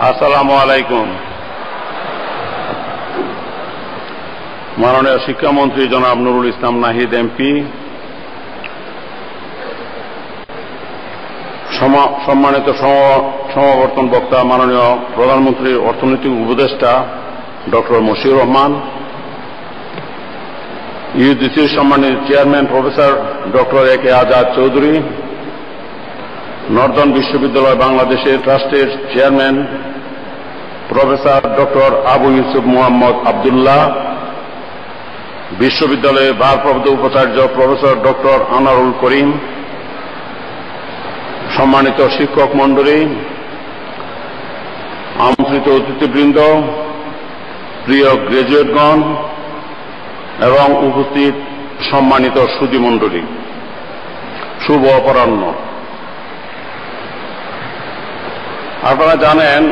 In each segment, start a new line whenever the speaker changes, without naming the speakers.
আসসালামু আলাইকুম। মাননীয় শিক্ষামন্ত্রী জনাব নুরুল ইসলাম নাহিদ এমপি, সম্মানিত সমাবর্তন বক্তা মাননীয় প্রধানমন্ত্রীর অর্থনৈতিক উপদেষ্টা ডক্টর মশিউর রহমান, ইউজিসির সম্মানিত chairman professor doctor A K Azad Chowdhury, Northern বিশ্ববিদ্যালয় বাংলাদেশের ট্রাস্টের chairman professor doctor Abu Yusuf Mohammad Abdullah, বিশ্ববিদ্যালয়ের ভারপ্রাপ্ত উপাচার্য প্রফেসর ডক্টর আনারুল করিম, সম্মানিত শিক্ষক মণ্ডলী, আমন্ত্রিত অতিথিবৃন্দ, প্রিয় গ্রাজুয়েটগণ এবং উপস্থিত সম্মানিত সুধীমণ্ডলী, শুভ অপরাহ্ন। আপনারা জানেন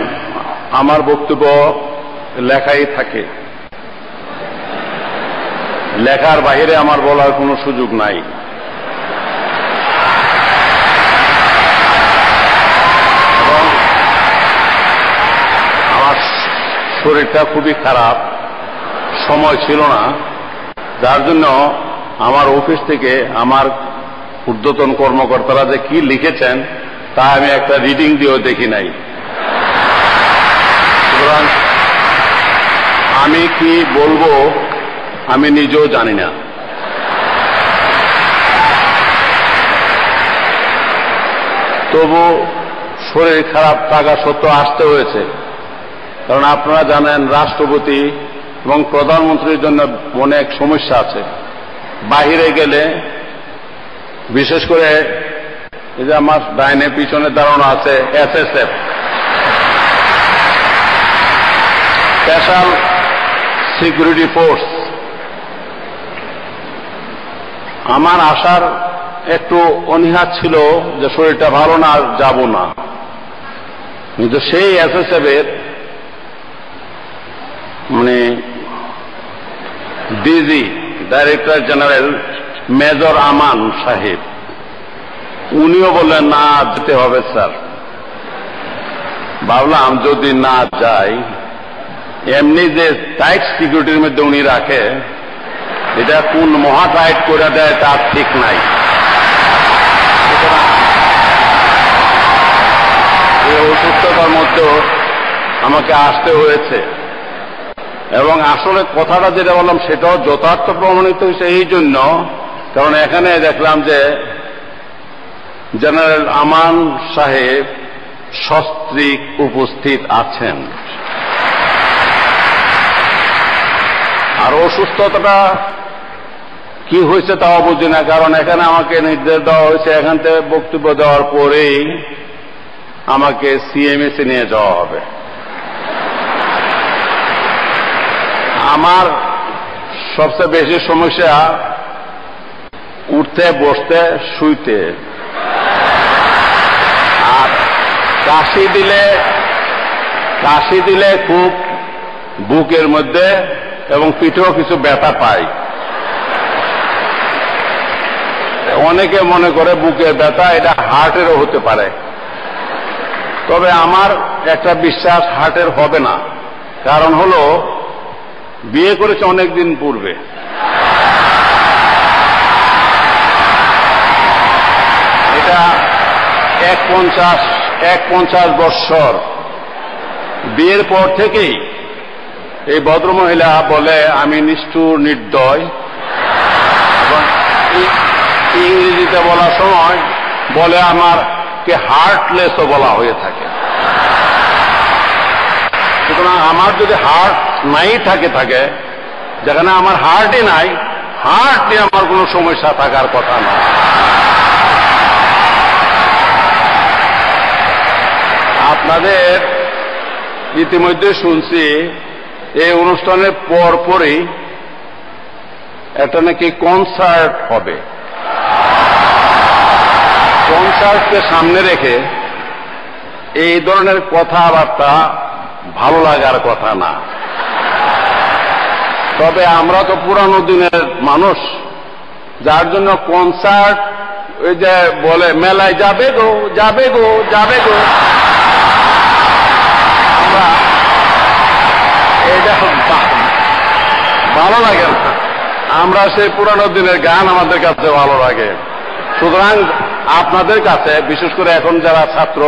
আমার বক্তব্য লেখাই থাকে, লেখার বাইরে আমার বলার কোনো সুযোগ নাই। এবং আমার শরীরটা খুবই খারাপ, সময় ছিল না, যার জন্য আমার অফিস থেকে আমার ঊর্ধ্বতন কর্মকর্তারা যে কি লিখেছেন তা আমি একটা রিডিং দিয়েও দেখি নাই। সুতরাং আমি কি বলবো আমি নিজেও জানি না। তবু শরীর খারাপ থাকা সত্ত্বেও আসতে হয়েছে, কারণ আপনারা জানেন রাষ্ট্রপতি এবং প্রধানমন্ত্রীর জন্য অনেক সমস্যা আছে। বাহিরে গেলে, বিশেষ করে এই যে আমার ডাইনে পিছনে দাঁড়ানো আছে এসএসএফ, স্পেশাল সিকিউরিটি ফোর্স, আমার আসার একটু অনীহা ছিল যে শরীরটা ভালো না, যাব না, কিন্তু সেই এসএসএফ এর ডিজি ডাইরেক্টর জেনারেল মেজর আমান সাহেব, উনিও বললেন না যেতে হবে স্যার। ভাবলাম যদি না যাই, এমনি যে টাইট সিকিউরিটির মধ্যে উনি রাখে, এটা কোন মহা টাইট করে দেয় তার ঠিক নাই। এই অসুস্থতার মধ্যেও আমাকে আসতে হয়েছে, এবং আসলে কথাটা যেটা বললাম সেটাও যথার্থ প্রমাণিত হয়েছে এই জন্য, কারণ এখানে দেখলাম যে জেনারেল আমান সাহেব সস্ত্রীক উপস্থিত আছেন। আর অসুস্থতাটা কি হয়েছে তাও বুঝি না, কারণ এখানে আমাকে নির্দেশ দেওয়া হয়েছে এখান থেকে বক্তব্য দেওয়ার পরেই আমাকে সিএমএসে নিয়ে যাওয়া হবে। আমার সবচেয়ে বেশি সমস্যা উঠতে, বসতে, শুইতে, আর কাশি দিলে খুব বুকের মধ্যে এবং পিঠেও কিছু ব্যথা পাই। অনেকে মনে করে বুকের ব্যথা এটা হার্টেরও হতে পারে, তবে আমার একটা বিশ্বাস হার্টের হবে না। কারণ হলো বিয়ে করেছে অনেকদিন পূর্বে, এটা 51 বৎসর বিয়ের পর থেকেই এই ভদ্রমহিলা বলে আমি নিষ্ঠুর, নির্দয়, এবং ইংরেজিতে বলার সময় বলে আমারকে হার্টলেসও বলা হয়ে থাকে। সুতরাং আমার যদি হার্ট নাই থাকে, যেখানে আমার হার্টই নাই, হার্ট নিয়ে আমার কোনো সমস্যা থাকার কথা না। আপনাদের ইতিমধ্যে শুনছি এই অনুষ্ঠানের পরপরই একটা নাকি কনসার্ট হবে। কনসার্টকে সামনে রেখে এই ধরনের কথাবার্তা ভালো লাগার কথা না। তবে আমরা তো পুরানো দিনের মানুষ, যার জন্য কনসার্ট ওই যে বলে মেলায় যাবে গো, যাবে গো, যাবে গো, ভালো লাগে না। আমরা সেই পুরানো দিনের গান আমাদের কাছে ভালো লাগে। সুতরাং আপনাদের কাছে, বিশেষ করে এখন যারা ছাত্র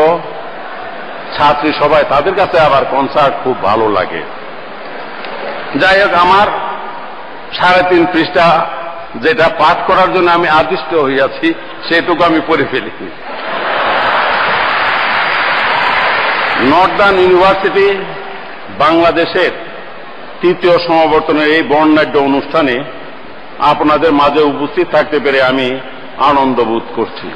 ছাত্রী সবাই, তাদের কাছে আবার কনসার্ট খুব ভালো লাগে। যাই হোক, আমার 3.5 পৃষ্ঠা যেটা পাঠ করার জন্য আমি আদিষ্ট হইয়াছি সেটুকু আমি পড়ে ফেলি। নর্দার্ন ইউনিভার্সিটি বাংলাদেশের 3য় সমাবর্তনের এই বর্ণাঢ্য অনুষ্ঠানে আপনাদের মাঝে উপস্থিত থাকতে পেরে আমি আনন্দ বোধ করছি।